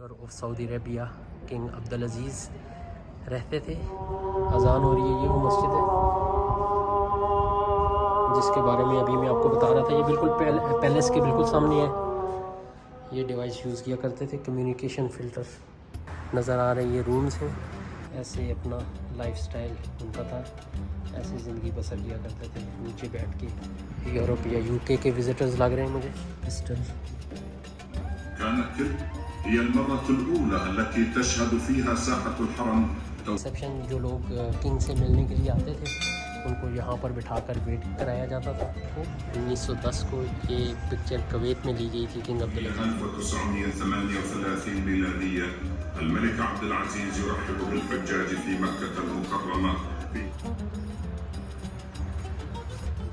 Founder of Saudi Arabia king Abdul Aziz रहते थे। अजान हो रही है, ये वो मस्जिद है जिसके बारे में अभी मैं आपको बता रहा था। ये बिल्कुल पैलेस के बिल्कुल सामने है। ये डिवाइस यूज़ किया करते थे, कम्युनिकेशन फ़िल्टर नज़र आ रहे हैं। ये रूम्स हैं। ऐसे अपना लाइफस्टाइल उनका था, ऐसे ज़िंदगी बसर किया करते थे नीचे बैठ के। यूरोप या यूके के विज़िटर्स लग रहे हैं मुझे। पिस्टल रिसेप्शन जो लोग किंग से मिलने के लिए आते थे उनको यहाँ पर बिठाकर वेट कराया जाता था। 1910 को ये पिक्चर कुवैत में ली गई थी। किंग अब्दुल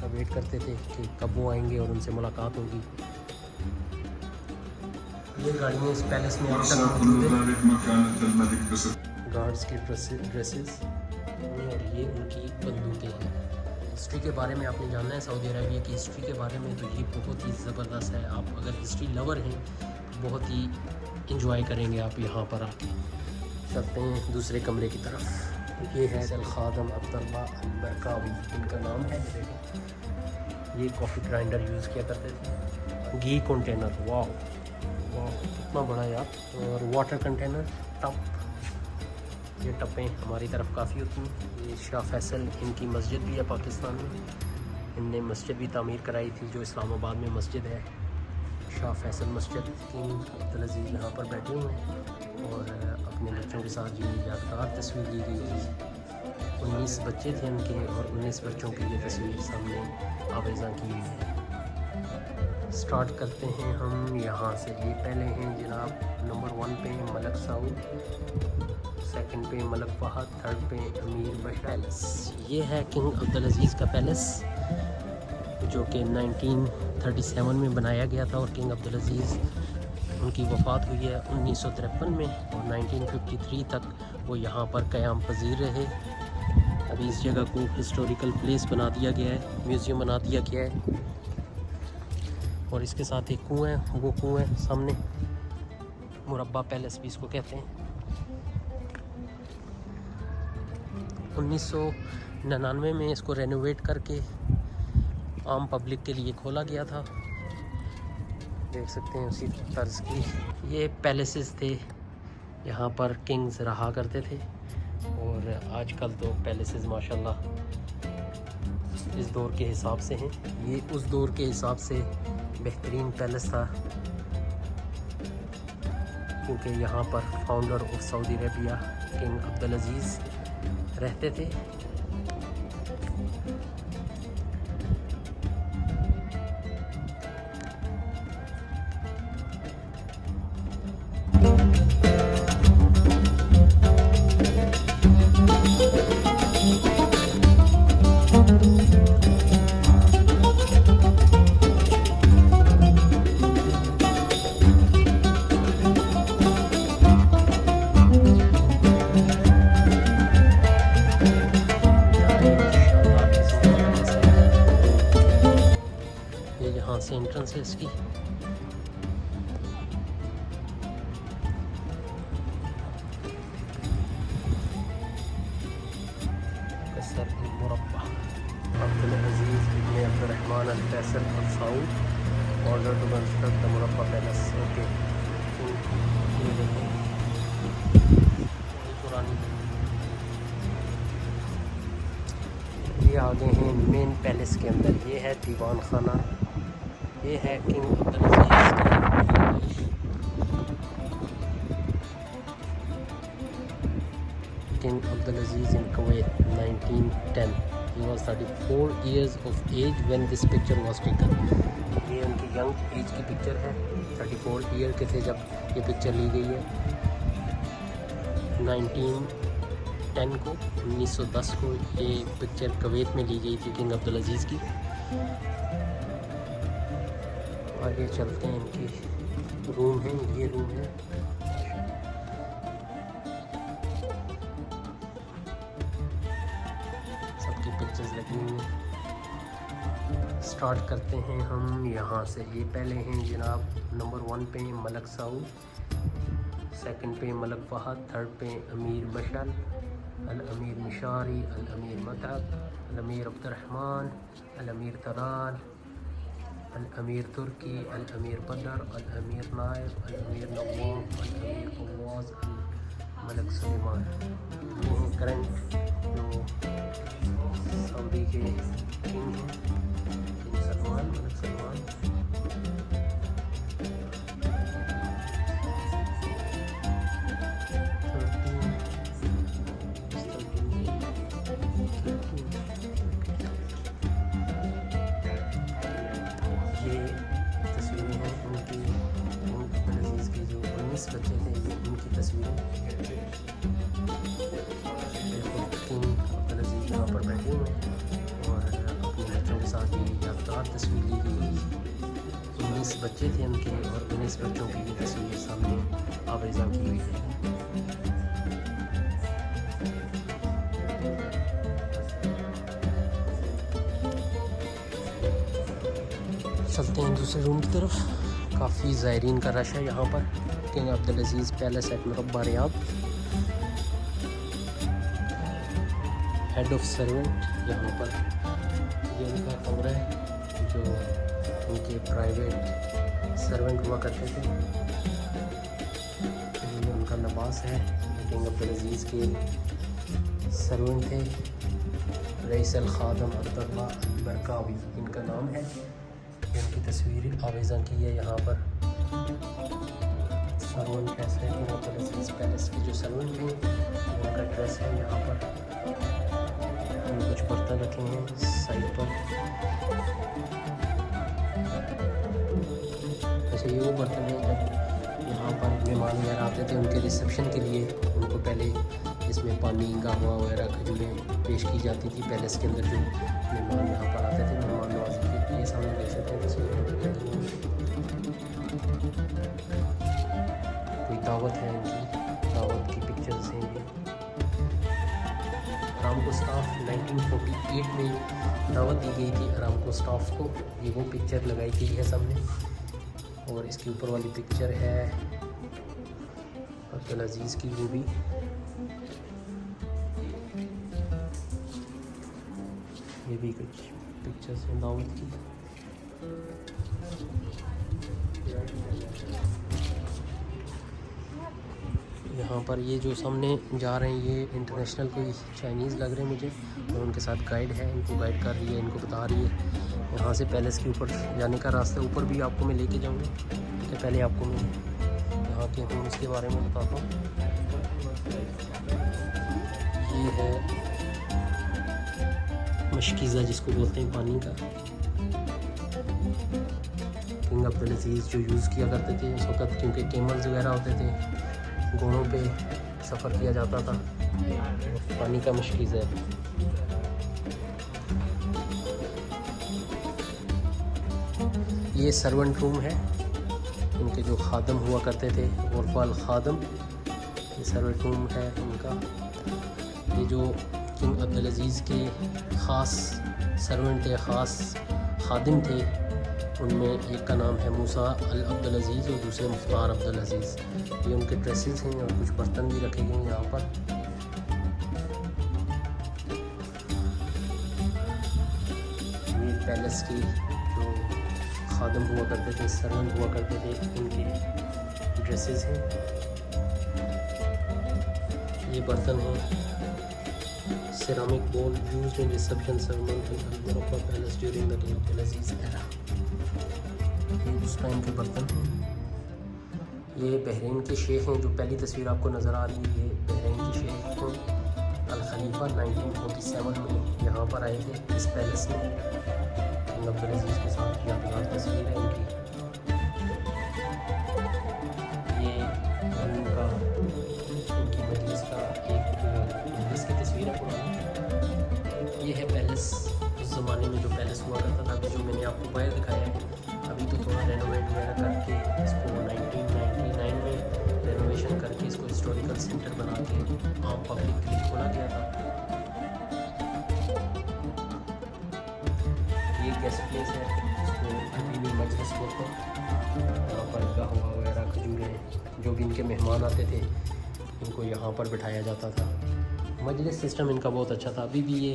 का वेट करते थे कि कब वो आएंगे और उनसे मुलाकात होगी। ये गाड़ियाँ इस पैलेस में अब तक मौजूद हैं। गार्ड्स की ड्रेसेस और ये उनकी बंदूकें हैं। हिस्ट्री के बारे में आपने जानना है सऊदी अरबिया की हिस्ट्री के बारे में, तो ये बहुत ही ज़बरदस्त है। आप अगर हिस्ट्री लवर हैं तो बहुत ही इंजॉय करेंगे आप यहाँ पर आके। चलते हैं दूसरे कमरे की तरफ। ये है खादम अब्दुल्ला अल-बरकावी इनका नाम है। ये कॉफ़ी ग्राइंडर यूज़ किया करते थे। घी कंटेनर, वाह वाह कितना बड़ा यार। और वाटर कंटेनर, टप। ये टपें हमारी तरफ काफ़ी होती हैं। ये शाह फैसल इनकी मस्जिद भी है पाकिस्तान में। इनने मस्जिद भी तामीर कराई थी जो इस्लामाबाद में मस्जिद है, शाह फैसल मस्जिद। किंग अब्दुल अजीज़ यहाँ पर बैठे हुए हैं और अपने बच्चों के साथ ये यादगार तस्वीर ली गई थी। 19 बच्चे थे उनके और 19 बच्चों की ये तस्वीर सामने आवेज़ा की हुई है। स्टार्ट करते हैं हम यहाँ से। ये पहले हैं जनाब नंबर 1 पे मलक साउद, सेकंड पे मलक फहद, थर्ड पे अमीर बशर। पैलेस ये है किंग अब्दुल अजीज़ का पैलेस जो कि 1937 में बनाया गया था और किंग अब्दुल अजीज़ उनकी वफ़ात हुई है 1953 में और 1953 तक वो यहाँ पर क़याम पज़ीर रहे। अभी इस जगह को हिस्टोरिकल प्लेस बना दिया गया है, म्यूज़ियम बना दिया गया है। और इसके साथ एक कुआं है, वो कुआं है सामने, मुरब्बा पैलेस भी इसको कहते हैं। 1999 में इसको रेनोवेट करके आम पब्लिक के लिए खोला गया था। देख सकते हैं उसी तर्ज की ये पैलेसेस थे, यहाँ पर किंग्स रहा करते थे। और आजकल तो पैलेसेस माशाल्लाह इस दौर के हिसाब से हैं। ये उस दौर के हिसाब से बेहतरीन पैलेस था क्योंकि यहाँ पर founder of Saudi Arabia king Abdul Aziz रहते थे। से एंट्रेंस है इसकी। Murabba Abdul Aziz ibn Abdulrahman Al Faisal Al Saud order to construct the Murabba palace. Okay, ये देखो पुरानी। ये आगे हैं मेन पैलेस के अंदर। ये है दीवान खाना। ये है किंग अब्दुल अजीज़ की king Abdul Aziz in Kuwait 1910। He was 34 years of age when this picture was taken. ये उनकी यंग एज की पिक्चर है। 34 ईयर के थे जब ये पिक्चर ली गई है। 1910 को 1910 को ये पिक्चर कुवैत में ली गई थी किंग अब्दुल अजीज़ की। आगे चलते हैं, इनकी रूम है, ये रूम है। सबकी पिक्चर्स लगी हुई हैं। स्टार्ट करते हैं हम यहाँ से। ये पहले हैं जनाब नंबर 1 पे मलक साउद, सेकंड पे मलक फ़हद, थर्ड पे अमीर मशल, अल अमीर मिशारी, अल अमीर मतअब, अल अमीर अब्दुर्रहमान, अल अमीर तलाल, अल अमीर तुर्की, अल अमीर बदर, अल अमीर नायब, अल अमीर नवाब, अल अमीर फवाज, अल मलक सुलेमान। ये हैं करंट जो सऊदी के किंग हैं, किंग सलमान, मलक सलमान। बच्चे थे ये उनकी तस्वीरें। अब्दुल अज़ीज़ यहाँ पर बैठे हुए हैं और अपने बच्चों के साथ ये यादगार तस्वीर ली गई। 19 बच्चे थे उनके और 19 बच्चों की ये तस्वीर सामने आवेज़ा की हुई है। चलते हैं दूसरे रूम की तरफ। काफ़ी ज़ायरीन का रश है यहाँ पर। किंग अब्दुल अज़ीज़ पैलेस एट मुरब्बा रियाद। हेड ऑफ सर्वेंट यहाँ पर ये उनका कमरा है जो उनके प्राइवेट सर्वेंट हुआ करते थे। ये उनका नवास है, किंग अब्दुल अज़ीज़ के सर्वेंट थे। रईस अल खादम अब्दुल्ला बरकावी इनका नाम है। इनकी तस्वीर आवेज़ा की है यहाँ पर। सर्वेंट कैसे है कि अब्दुल अज़ीज़ पैलेस के जो सर्वेंट हैं उनका ड्रेस है यहाँ पर। कुछ बर्तन रखे हैं साइड पर। ऐसे ये वो बर्तन हैं जब यहाँ पर मेहमान वगैरह आते थे उनके रिसेप्शन के लिए उनको पहले इसमें पानी कहवा वगैरह खजूरें पेश की जाती थी पैलेस के अंदर जो मेहमान यहाँ पर आते थे मेहमान नवाजी के। ये सामने देख सकते हैं तस्वीर। कोई दावत है इनकी, दावत की पिक्चर्स हैं ये। अरामको स्टाफ 1948 में दावत दी गई थी अरामको स्टाफ को। ये वो पिक्चर लगाई गई है सामने और इसके ऊपर वाली पिक्चर है अब्दुल अज़ीज़ की। वो भी ये भी कुछ पिक्चर्स हैं दावत की। यहाँ पर ये जो सामने जा रहे हैं ये इंटरनेशनल कोई चाइनीज़ लग रहे हैं मुझे और उनके साथ गाइड है, इनको गाइड कर रही है, इनको बता रही है यहाँ से पैलेस के ऊपर जाने का रास्ता। ऊपर भी आपको मैं लेके जाऊँगा, ठीक है। पहले आपको मैं यहाँ के रूम्स के बारे में बताता हूँ। ये है मशकीज़ा जिसको बोलते हैं पानी का। किंग अब्दुल अज़ीज़ जो यूज़ किया करते थे उस वक़्त, क्योंकि कैमल्स वगैरह होते थे, घोड़ों पे सफ़र किया जाता था। पानी का मशकीज़ा है। ये सर्वेंट रूम है, उनके जो खादम हुआ करते थे गुरफाल खादम, ये सर्वेंट रूम है उनका। ये जो किंग अब्दुल अज़ीज़ के ख़ास सर्वेंट थे, ख़ास खादिम थे, उनमें एक का नाम है मूसा अल अब्दुल अज़ीज़ और दूसरे मुख्तार अब्दुल अज़ीज़। ये उनके ड्रेसेस हैं और कुछ बर्तन भी रखे गए हैं यहाँ पर। ये पैलेस की जो खादम हुआ करते थे, सर्वेंट हुआ करते थे, उनके ड्रेसेस हैं। ये बर्तन हैं ceramic bowl used in reception ceremony in Murabba palace during the king Abdul Aziz era. ये उस टाइम के बर्तन हैं। ये बहरीन के शेख हैं, जो पहली तस्वीर आपको नज़र आ रही है, ये बहरीन के शेख हैं। अल खलीफा 1947 में यहाँ पर आए थे इस पैलेस में। किंग अब्दुल अज़ीज़ के साथ यादगार तस्वीर है इनकी। ये उनका उनकी मजलिस का एक मजलिस की तस्वीर है पुरानी। ये है पैलेस उस ज़माने में जो पैलेस हुआ करता था। अभी जो मैंने आपको बाहर दिखाया है, अभी तो थोड़ा रेनोवेट वगैरह करके इसको 1999 में रेनोवेशन करके इसको हिस्टोरिकल सेंटर बना के आम पब्लिक के लिए खोला गया था। ये गेस्ट प्लेस है जिसको अभी भी मजलिस बोलते हैं। यहाँ पर कहवा वगैरह खजूरें, जो भी इनके मेहमान आते थे इनको यहाँ पर बिठाया जाता था। मजलिस सिस्टम इनका बहुत अच्छा था। अभी भी ये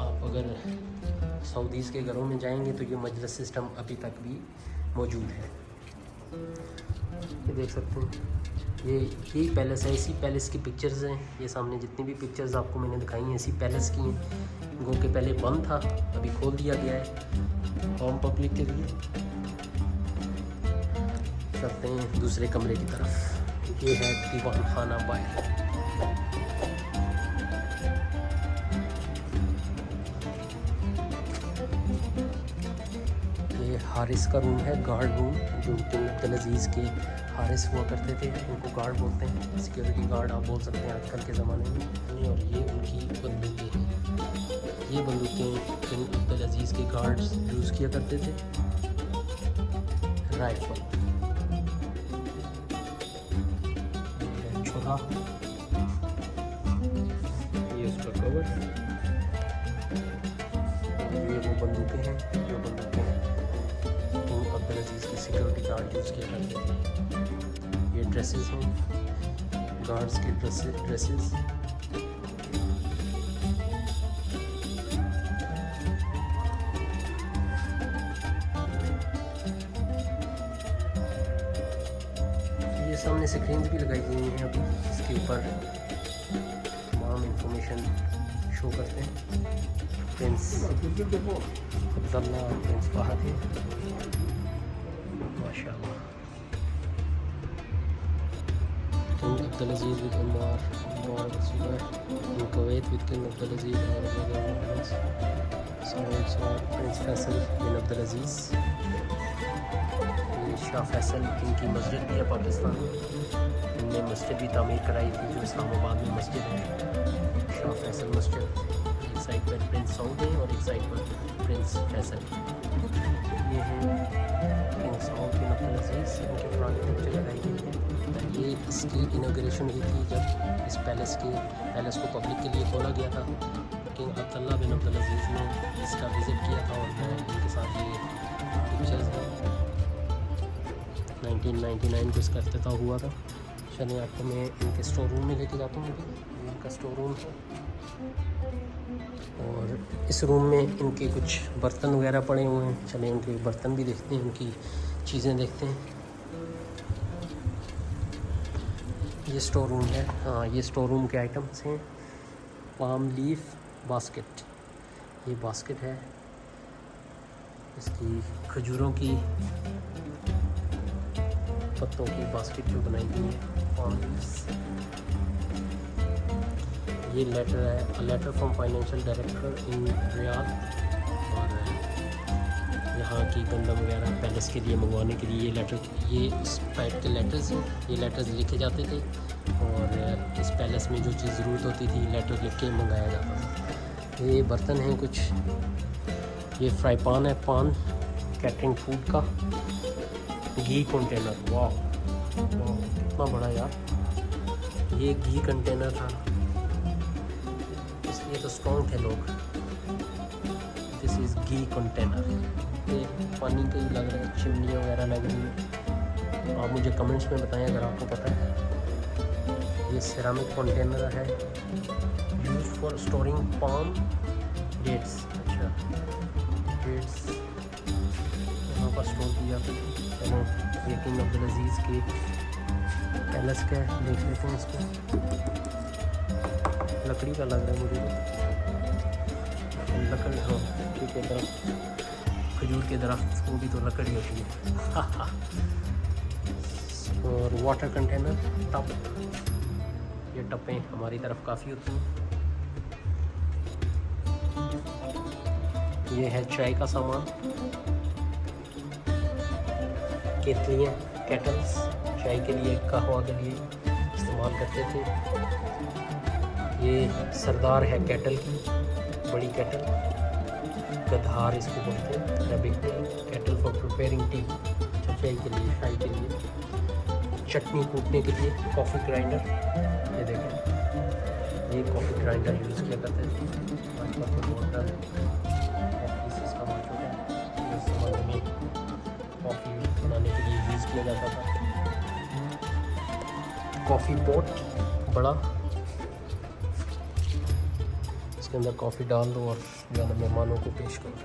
आप अगर सऊदीज़ के घरों में जाएंगे तो ये मजलिस सिस्टम अभी तक भी मौजूद है। ये देख सकते हैं, यही पैलेस है। इसी पैलेस की पिक्चर्स हैं। ये सामने जितनी भी पिक्चर्स आपको मैंने दिखाई हैं इसी पैलेस की हैं। गो के पहले बंद था, अभी खोल दिया गया है आम पब्लिक के लिए। चलते हैं दूसरे कमरे की तरफ। ये है दीवान खाना बाहर। ये हारिस का रूम है, गार्ड रूम, जो किंग अब्दुल अजीज़ के हारिस हुआ करते थे, उनको गार्ड बोलते हैं। सिक्योरिटी गार्ड आप बोल सकते हैं आजकल के ज़माने में। और ये उनकी बंदूकें हैं। ये बंदूकें किंग अब्दुल अजीज़ के गार्ड्स यूज़ किया करते थे। राइफल, ये है छोरा, ये उसका कवर। ये वो बंदूकें हैं जो बंदूकें किंग अब्दुल अजीज़ के सिक्योरिटी गार्ड यूज़ किया करते थे। ये ड्रेसेस हैं, गार्ड्स के ड्रेसेस। ये सामने स्क्रीन भी लगाई गई हैं अभी, इसके ऊपर तमाम इंफॉर्मेशन शो करते हैं। प्रिंस अब्दुल्ला, प्रिंस फहद है, माशाल्लाह। Abdul Aziz with Omar in Kuwait with King Abdul Aziz and so Prince Faisal bin Abdul Aziz। ये शाह फैसल इनकी मस्जिद भी है पाकिस्तान में। इनने मस्जिद भी तामीर कराई थी जो इस्लामाबाद में मस्जिद है, शाह फैसल मस्जिद। एक साइड पर प्रिंस सऊद है और एक साइड पर प्रिंस फैसल। ये है किंग सऊद बिन अब्दुल अजीज़, इनके पुरानी पिक्चर लगाई गई है। ये इसकी इनॉग्रेशन हुई थी जब इस पैलेस को पब्लिक के लिए खोला गया था। किंग अब्दुल्ला बिन अब्दुल अजीज़ ने इसका विज़िट किया था और मैं इनके साथ ये पिक्चर्स हैं। 1999 को इसका इफ्तिताह हुआ था। चलिए आपको मैं इनके स्टोर रूम में लेके जाता हूँ। अभी इनका स्टोर रूम है और इस रूम में इनके कुछ बर्तन वगैरह पड़े हुए हैं। चलिए इनके बर्तन भी देखते हैं, उनकी चीज़ें देखते हैं। ये स्टोर रूम है। हाँ, ये स्टोर रूम के आइटम्स हैं। पाम लीफ बास्केट, ये बास्केट है, इसकी खजूरों की पत्तों की बास्केट जो बनाई गई है, पाम लीव्स। ये लेटर है, a letter from financial director in Riyadh. और यहाँ की गंदम वगैरह पैलेस के लिए मंगवाने के लिए ये लेटर, ये इस टाइप के लेटर्स हैं। ये लेटर्स लिखे जाते थे और इस पैलेस में जो चीज़ ज़रूरत होती थी लेटर लिख के मंगाया जाता था। ये बर्तन हैं कुछ। ये फ्राई पान है, पान कैटरिंग फूड का। घी कंटेनर, वाह कितना बड़ा यार। ये घी कंटेनर था, इसलिए तो स्ट्रॉन्ग थे लोग। This is ghee container. ये पानी का ही लग रहा है, चिमनियाँ वगैरह लग रही हैं। आप मुझे कमेंट्स में बताएं अगर आपको पता है। ये सिरामिक कंटेनर है, use for storing palm dates. अच्छा, डेट्स यहाँ पर स्टोर किया। चलो ये किंग अब्दुल अजीज़ के पैलेस का देख लेते हैं। इसको लकड़ी का लग रहा है मुझे तो। लकड़ी, हाँ ठीक है, दरख्त, खजूर के दरख्त, वो भी तो लकड़ी होती है। और वाटर कंटेनर, टप। ये टपें हमारी तरफ काफ़ी होती हैं। ये है चाय का सामान, केतलियाँ, केटल्स, चाय के लिए, कहवा के लिए इस्तेमाल करते थे। ये सरदार है केटल की, बड़ी केटल, गधार इसको बोलते हैं अरबिक में। केटल फॉर प्रिपेयरिंग टी, चाय के लिए, चाय के लिए। चटनी कूटने के लिए कॉफ़ी ग्राइंडर, ये देखें, ये कॉफ़ी ग्राइंडर यूज़ किया करते थे। आजकल तो मोटर है, इसका मौजूद है। इस ज़माने में कॉफ़ी बनाने के लिए यूज़ किया जाता था। कॉफ़ी पॉट बड़ा, इसके अंदर कॉफ़ी डाल दो और जो है ना मेहमानों को पेश करो।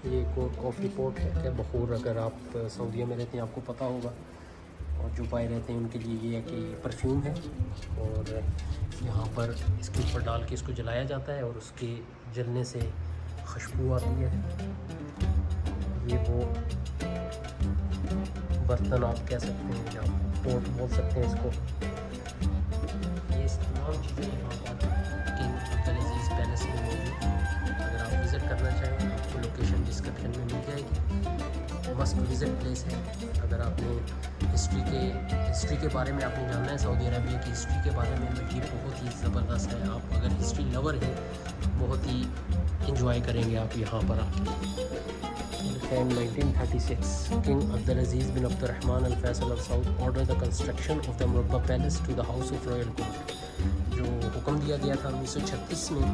ये एक और कॉफ़ी पॉट है क्या बखूर, अगर आप सऊदीया में रहते हैं आपको पता होगा, और जो बाहर रहते हैं उनके लिए ये है कि परफ्यूम है, और यहाँ पर इसके ऊपर डाल के इसको जलाया जाता है और उसके जलने से खुशबू आती है। ये वो बर्तन आप कह सकते हैं या पोट बोल सकते हैं इसको। ये तमाम चीज़ें यहाँ पर किंग अब्दुल अजीज़ पैलेस में मौजूद। अगर आप विज़िट करना चाहें आपको लोकेशन डिस्क्रिप्शन में मिल जाएगी। मस्ट विज़िट प्लेस है। अगर आपने हिस्ट्री के बारे में आपने जानना है सऊदी अरबिया की हिस्ट्री के बारे में, तो ये बहुत ही ज़बरदस्त है। आप अगर हिस्ट्री लवर हैं बहुत ही इंजॉय करेंगे आप यहाँ पर आके। 1936 King Abdulaziz bin Abdurrahman Al Faisal Al Saud ordered the construction of the Murabba Palace to the House of Royal Court। जो हुक्म दिया गया था 1936 में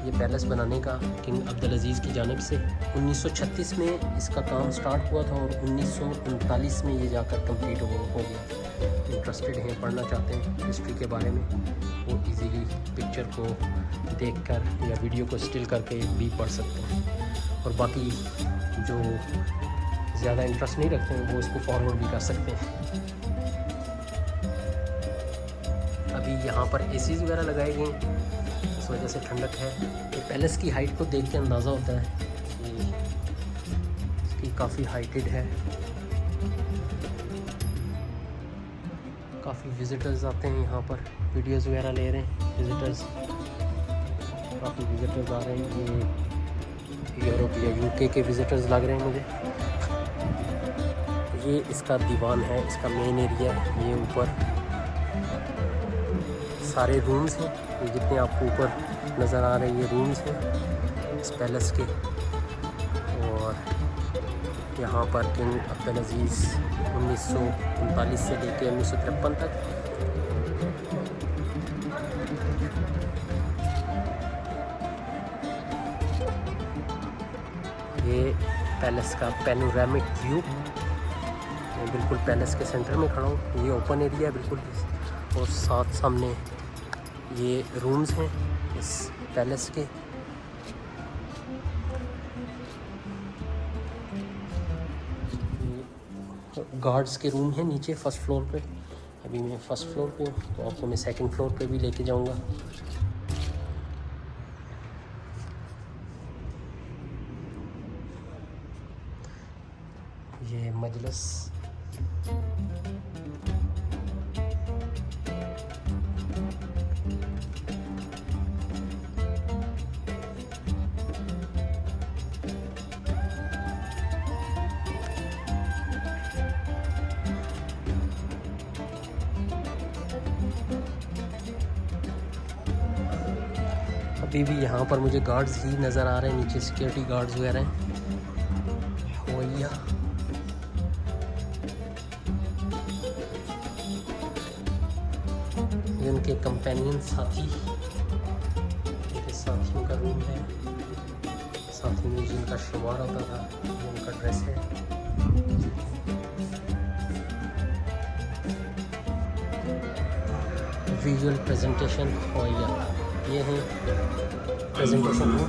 ये पैलेस बनाने का किंग अब्दुल अजीज़ की जानिब से। 1936 में इसका काम स्टार्ट हुआ था और 1939 में ये जाकर कंप्लीट हो गया। इंटरेस्टेड हैं, पढ़ना चाहते हैं हिस्ट्री के बारे में, वो इजीली पिक्चर को देखकर या वीडियो को स्टिल करके भी पढ़ सकते हैं। और बाकी जो ज़्यादा इंटरेस्ट नहीं रखते हैं वो इसको फॉरवर्ड भी कर सकते हैं। अभी यहाँ पर एसीज़ वगैरह लगाए गए हैं, इस वजह से ठंडक है। ये पैलेस की हाइट को देख के अंदाज़ा होता है कि इसकी काफ़ी हाइटेड है। काफ़ी विज़िटर्स आते हैं यहाँ पर, वीडियोज़ वगैरह ले रहे हैं विज़िटर्स। काफ़ी विज़िटर्स आ रहे हैं, ये यूरोप या यूके के विज़िटर्स लग रहे हैं मुझे। ये इसका दीवान है, इसका मेन एरिया है। ये ऊपर सारे रूम्स हैं, ये जितने आपको ऊपर नज़र आ रहे हैं ये रूम्स हैं इस पैलेस के। और यहाँ पर किंग अब्दुल अजीज़ 1939 से लेकर 1953 तक ये पैलेस का पैनोरामिक व्यू। मैं बिल्कुल पैलेस के सेंटर में खड़ा हूँ। ये ओपन एरिया है बिल्कुल, और साथ सामने ये रूम्स हैं इस पैलेस के। गार्ड्स के रूम हैं नीचे फर्स्ट फ्लोर पे। अभी मैं फर्स्ट फ्लोर पे हूँ, तो आपको मैं सेकंड फ्लोर पे भी लेके जाऊँगा। ये मजलिस, अभी भी यहाँ पर मुझे गार्ड्स ही नज़र आ रहे हैं, नीचे सिक्योरिटी गार्ड्स वगैरह हैं। होइया ये उनके कंपेनियन साथी, उनके साथियों का रूम है। साथी में जिनका शुमार होता था, ये उनका ड्रेस है। विजुअल प्रेजेंटेशन होइया, ये है प्रेजेंटेशन रूम।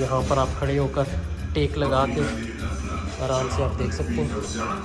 यहाँ पर आप खड़े होकर टेक लगा के आराम से आप देख सकते हैं।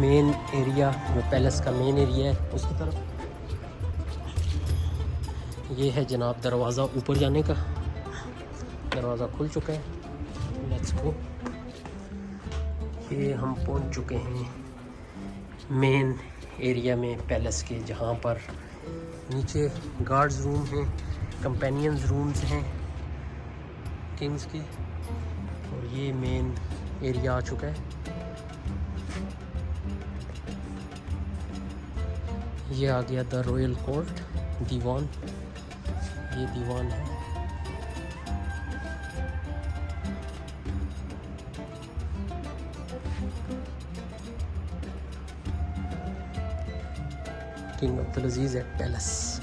मेन एरिया, जो पैलेस का मेन एरिया है उसकी तरफ। ये है जनाब दरवाज़ा ऊपर जाने का। दरवाज़ा खुल चुका है, लेट्स गो। ये हम पहुंच चुके हैं मेन एरिया में पैलेस के, जहाँ पर नीचे गार्ड्स रूम हैं, कंपेनियंस रूम्स हैं किंग्स की, और ये मेन एरिया आ चुका है। ये आ गया द रॉयल कोर्ट, दीवान। ये दीवान है। King Abdulaziz at palace.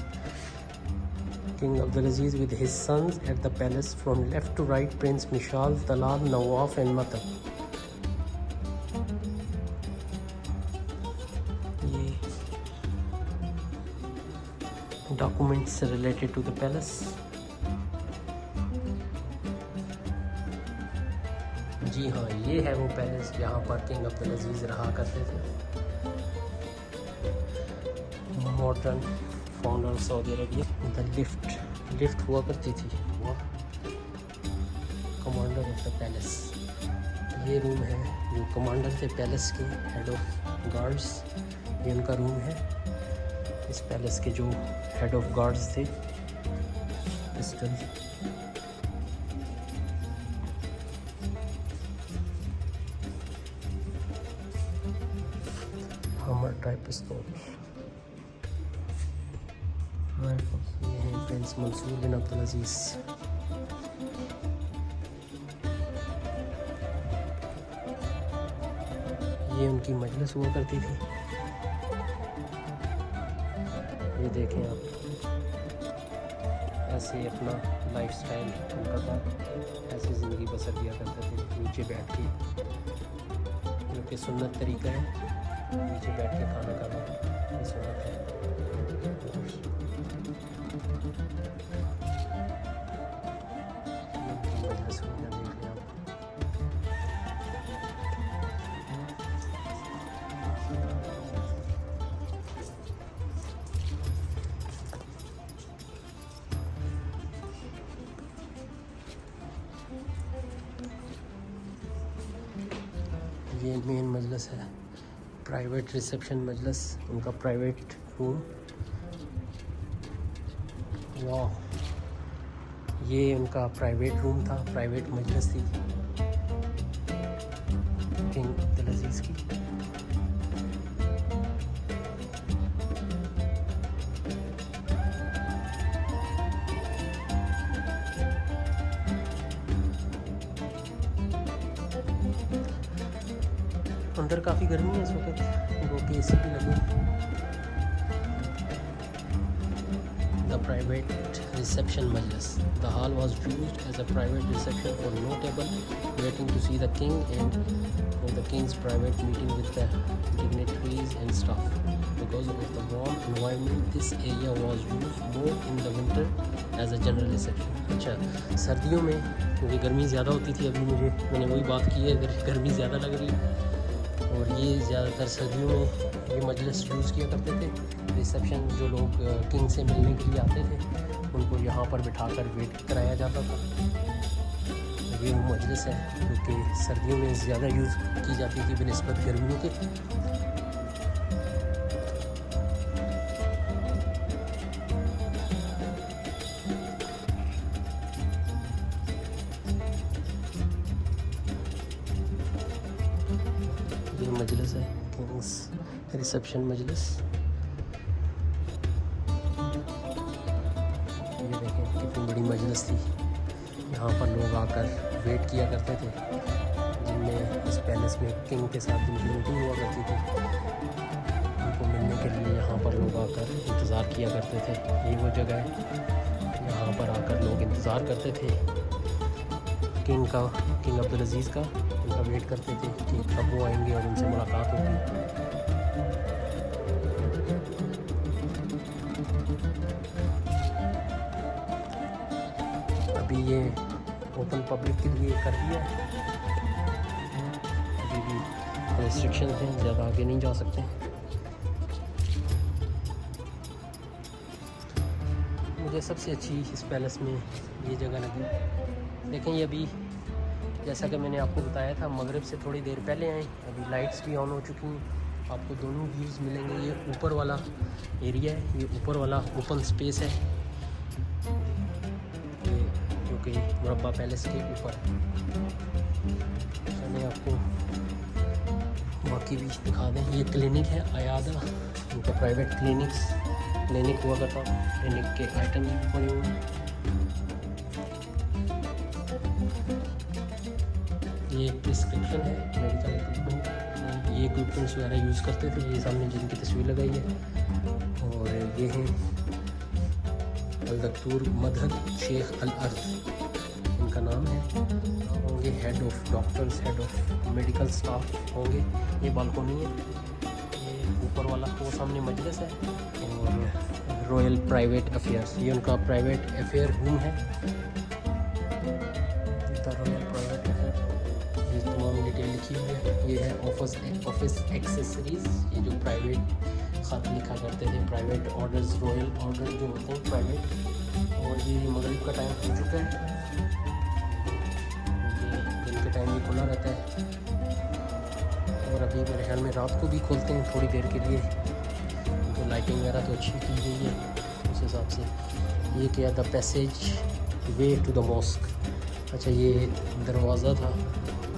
King Abdulaziz with his sons at the palace, from left to right Prince Mishal, Talal, Nawaf and Matab. ये documents related to the palace. जी हाँ, ये है वो पैलेस जहाँ पर king Abdul रहा करते थे। Modern founder Saudi Arabia. The lift हुआ करती थी, कमांडर ऑफ द पैलेस। ये रूम है जो कमांडर थे पैलेस के, हेड ऑफ गार्ड्स, ये उनका रूम है। इस पैलेस के जो हेड ऑफ गार्ड्स थे, पिस्टल। हमर टाइप पिस्तौल। ये है प्रिंस मंसूर बिन अब्दुल अजीज। ये उनकी मजलिस हुआ करती थी। ये देखें आप, ऐसे अपना लाइफस्टाइल उनका था, ऐसे ज़िंदगी बसर किया करते थे नीचे बैठ के, जो कि सुन्नत तरीका है, नीचे बैठ के खाना खाना ये सुन्नत है। ये मेन मजलिस है, प्राइवेट रिसेप्शन मजलिस, उनका प्राइवेट रूम। वाह, ये उनका प्राइवेट रूम था, प्राइवेट मजलिस थी किंग अब्दुल अजीज की। अंदर काफ़ी गर्मी है इस वक्त, वो कि एसी भी लगे। द प्राइवेट रिसेप्शन मजलिस। The hall was used as a private reception for notable waiting to see the king and for the king's private meeting with the dignitaries and staff. Because of the warm environment this area was used more in the winter as a general reception. अच्छा, सर्दियों में क्योंकि गर्मी ज़्यादा होती थी, अभी मैंने वही बात की है, अगर गर्मी ज़्यादा लग रही है, और ये ज़्यादातर सर्दियों में ये मजलिस यूज़ किया करते थे। रिसेप्शन, जो लोग किंग से मिलने के लिए आते थे उनको यहाँ पर बिठाकर वेट कराया जाता था। ये वो मजलिस है जो कि सर्दियों में ज़्यादा यूज़ की जाती थी बनिस्बत गर्मियों के। ये मजलिस है किंग्स रिसेप्शन मजलिस। ये देखें कितनी बड़ी मजलिस थी, यहाँ पर लोग आकर वेट किया करते थे, जिनमें इस पैलेस में किंग के साथ जिनकी मीटिंग हुआ करती थी, उनको मिलने के लिए यहाँ पर लोग आकर इंतज़ार किया करते थे। ये वो जगह है, यहाँ पर आकर लोग इंतज़ार करते थे किंग अब्दुल अजीज़ का, उनका वेट करते थे कि कब वो आएंगे और उनसे मुलाकात होगी। अभी ये ओपन पब्लिक के लिए कर दिया है, अभी भी रिस्ट्रिक्शन हैं, ज़्यादा आगे नहीं जा सकते। मुझे सबसे अच्छी इस पैलेस में ये जगह लगी। देखें ये अभी जैसा कि मैंने आपको बताया था मगरिब से थोड़ी देर पहले आए, अभी लाइट्स भी ऑन हो चुकी हैं। आपको दोनों व्यूज़ मिलेंगे। ये ऊपर वाला एरिया है, ये ऊपर वाला ओपन स्पेस है, ये जो कि मुरब्बा पैलेस के ऊपर है। मैंने आपको बाकी भी दिखा दें। ये क्लिनिक है आयादा, उनका प्राइवेट क्लिनिक हुआ करता। क्लिनिक के आइटम भी पड़े हुए हैं। ये प्रिस्क्रिप्शन है, मेडिकल इक्विपमेंट, ये इक्विपमेंट्स वगैरह यूज़ करते थे। ये सामने जिनकी तस्वीर लगाई है। और ये हैं अल-दक्तूर मदहत शेख अल-अर्द, इनका नाम है। होंगे head of doctors, head of medical staff होंगे। ये बालकोनी है, ये ऊपर वाला वो सामने मजलिस है। और रॉयल प्राइवेट अफेयर्स, ये उनका प्राइवेट अफेयर रूम है। रॉयल प्राइवेट अफेयर, ये तमाम डिटेल लिखी हुई है। ये है ऑफिस एक्सेसरीज़, ये जो प्राइवेट ख़त लिखा करते थे, प्राइवेट ऑर्डर्स, रॉयल ऑर्डर जो होते हैं प्राइवेट। और ये मगरिब का टाइम हो चुका है, दिन के टाइम ये खुला रहता है। और अभी मेरे ख्याल में रात को भी खोलते हैं थोड़ी देर के लिए। तो लाइटिंग वगैरह तो अच्छी की गई है उस हिसाब से। ये क्या the passage way to the mosque. अच्छा, ये दरवाज़ा था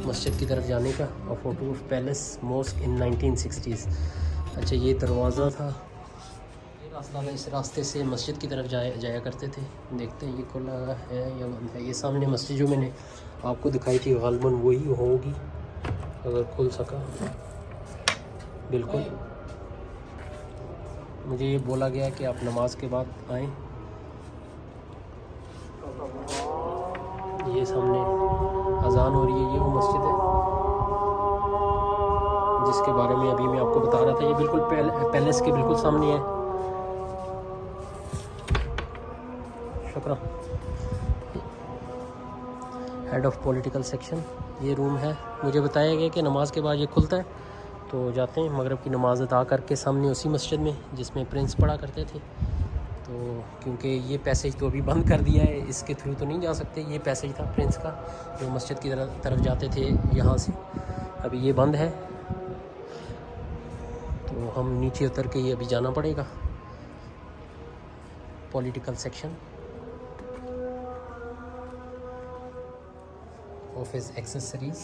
मस्जिद की तरफ जाने का। A photo of palace mosque in 1960s। अच्छा, ये दरवाज़ा था, ये रास्ता था, इस रास्ते से मस्जिद की तरफ जाया करते थे। देखते हैं ये खुला है या बंद है। ये सामने मस्जिद जो मैंने आपको दिखाई थी गालिबन वही होगी, अगर खुल सका। बिल्कुल, मुझे ये बोला गया कि आप नमाज के बाद आएँ। ये सामने अजान हो रही है, ये वो मस्जिद है जिसके बारे में अभी मैं आपको बता रहा था। ये बिल्कुल पैलेस के बिल्कुल सामने है। शुक्रिया। हेड ऑफ पॉलिटिकल सेक्शन, ये रूम है। मुझे बताया गया कि नमाज के बाद ये खुलता है, तो जाते हैं मगरिब की नमाज़ अदा करके सामने उसी मस्जिद में जिसमें प्रिंस पढ़ा करते थे। तो क्योंकि ये पैसेज तो अभी बंद कर दिया है, इसके थ्रू तो नहीं जा सकते। ये पैसेज था प्रिंस का जो मस्जिद की तरफ जाते थे यहाँ से, अभी ये बंद है। तो हम नीचे उतर के ये अभी जाना पड़ेगा। Political section, office accessories,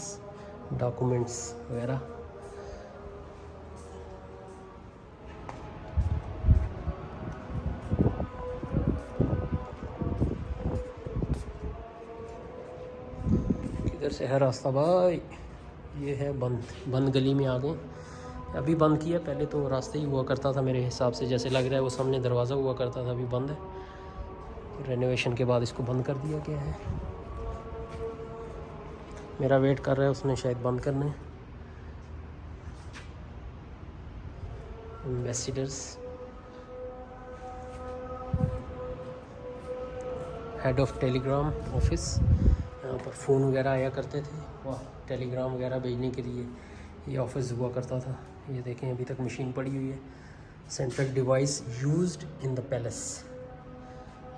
documents वगैरह। किधर से है रास्ता भाई? ये है बंद गली में आ गए। अभी बंद किया, पहले तो रास्ते ही हुआ करता था मेरे हिसाब से, जैसे लग रहा है वो सामने दरवाज़ा हुआ करता था, अभी बंद है। रेनोवेशन के बाद इसको बंद कर दिया गया है। मेरा वेट कर रहा है, उसने शायद बंद करना है। Ambassadors, head of Telegram office, यहाँ पर फ़ोन वगैरह आया करते थे, वाह, टेलीग्राम वगैरह भेजने के लिए ये ऑफिस हुआ करता था। ये देखें अभी तक मशीन पड़ी हुई है। Central device used in the palace,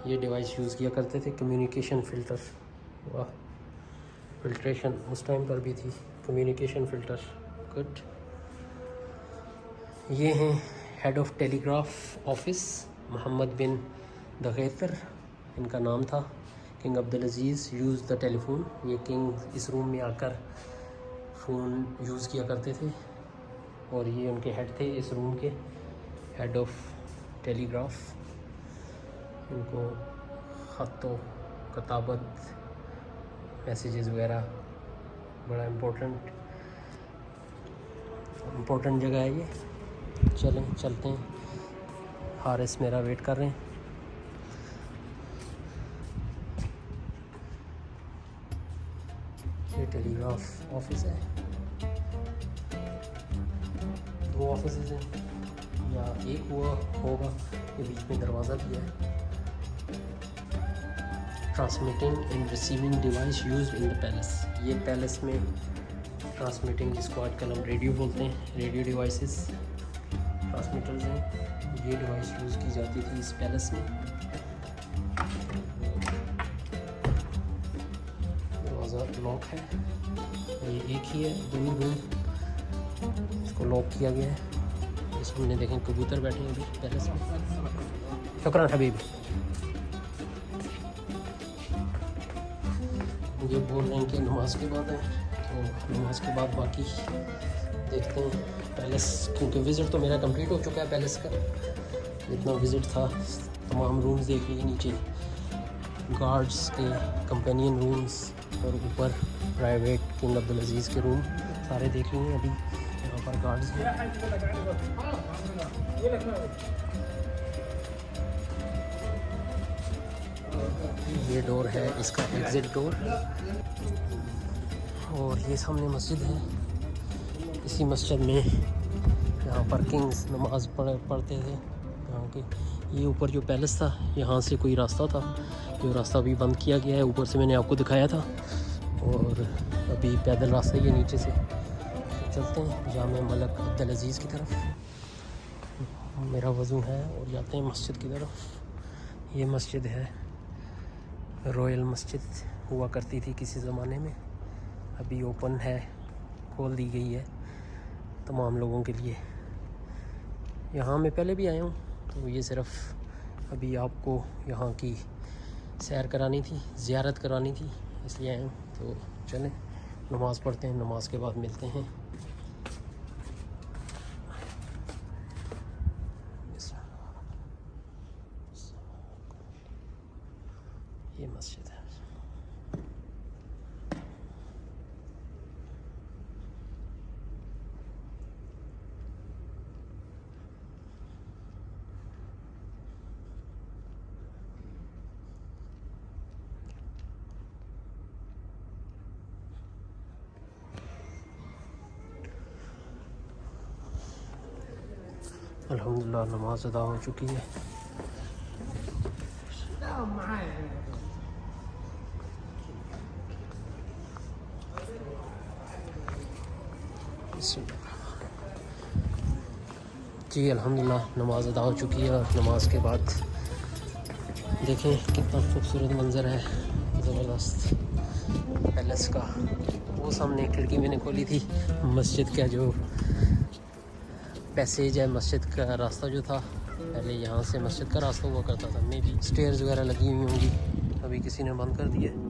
ये डिवाइस यूज़ किया करते थे। कम्युनिकेशन फ़िल्टर, वाह, फिल्ट्रेशन उस टाइम पर भी थी, कम्युनिकेशन फ़िल्टर, गुड। ये हैं head of telegraph office, Mohammed bin दगैतर इनका नाम था। King Abdul Aziz use the telephone, ये किंग इस रूम में आकर फ़ोन यूज़ किया करते थे। और ये उनके हेड थे इस रूम के, हेड ऑफ टेलीग्राफ। इनको ख़त व कताबत, मैसेजेस वगैरह, बड़ा इम्पोर्टेंट जगह है ये। चलते हैं। हारिस मेरा वेट कर रहे हैं। ये टेलीग्राफ ऑफिस है। 2 ऑफिस हैं या एक हुआ होगा, ये बीच में दरवाज़ा भी है। Transmitting and receiving device used in the palace. ये पैलेस में ट्रांसमिटिंग, जिसको आजकल हम रेडियो बोलते हैं, रेडियो डिवाइसेस ट्रांसमीटर्स हैं, ये डिवाइस यूज़ की जाती थी इस पैलेस में। दरवाज़ा लॉक है, ये एक ही है, दो रूम, इसको लॉक किया गया है। इस रूम में देखें कबूतर बैठे हैं अभी पैलेस में। शुक्रान हबीबी। ये बोल रहे हैं कि नमाज के बाद है, तो नमाज के बाद बाकी देखते हैं पैलेस, क्योंकि विज़िट तो मेरा कंप्लीट हो चुका है पैलेस का। जितना विज़िट था तमाम रूम्स देख लिए, नीचे गार्ड्स के कंपेनियन रूम्स और ऊपर प्राइवेट किंग अब्दुल अजीज़ के रूम सारे देख लिए हैं। अभी यहाँ पर गार्ड्स हैं। ये डोर है इसका एग्ज़िट डोर, और ये सामने मस्जिद है। इसी मस्जिद में यहाँ पर किंग्स नमाज पढ़ते थे यहाँ के। ये ऊपर जो पैलेस था, यहाँ से कोई रास्ता था, जो रास्ता अभी बंद किया गया है। ऊपर से मैंने आपको दिखाया था, और अभी पैदल रास्ता ही है नीचे से। तो चलते हैं जामे मलिक अब्दुल अजीज़ की तरफ, मेरा वज़ू है, और जाते हैं मस्जिद की तरफ। ये मस्जिद है, रॉयल मस्जिद हुआ करती थी किसी ज़माने में, अभी ओपन है, खोल दी गई है तमाम लोगों के लिए। यहाँ मैं पहले भी आया हूँ, तो ये सिर्फ अभी आपको यहाँ की सैर करानी थी, ज़ियारत करानी थी, इसलिए आया हूँ। तो चलें नमाज़ पढ़ते हैं, नमाज के बाद मिलते हैं। ये मस्जिद है। अल्हम्दुलिल्लाह नमाज अदा हो चुकी है। जी अल्हम्दुलिल्लाह नमाज अदा हो चुकी है, और नमाज के बाद देखें कितना खूबसूरत मंज़र है, ज़बरदस्त पैलेस का। वो सामने खिड़की मैंने खोली थी, मस्जिद का जो पैसेज है, मस्जिद का रास्ता जो था, पहले यहाँ से मस्जिद का रास्ता हुआ करता था। मे बी स्टेयर्स वगैरह लगी हुई होंगी, अभी किसी ने बंद कर दिया है।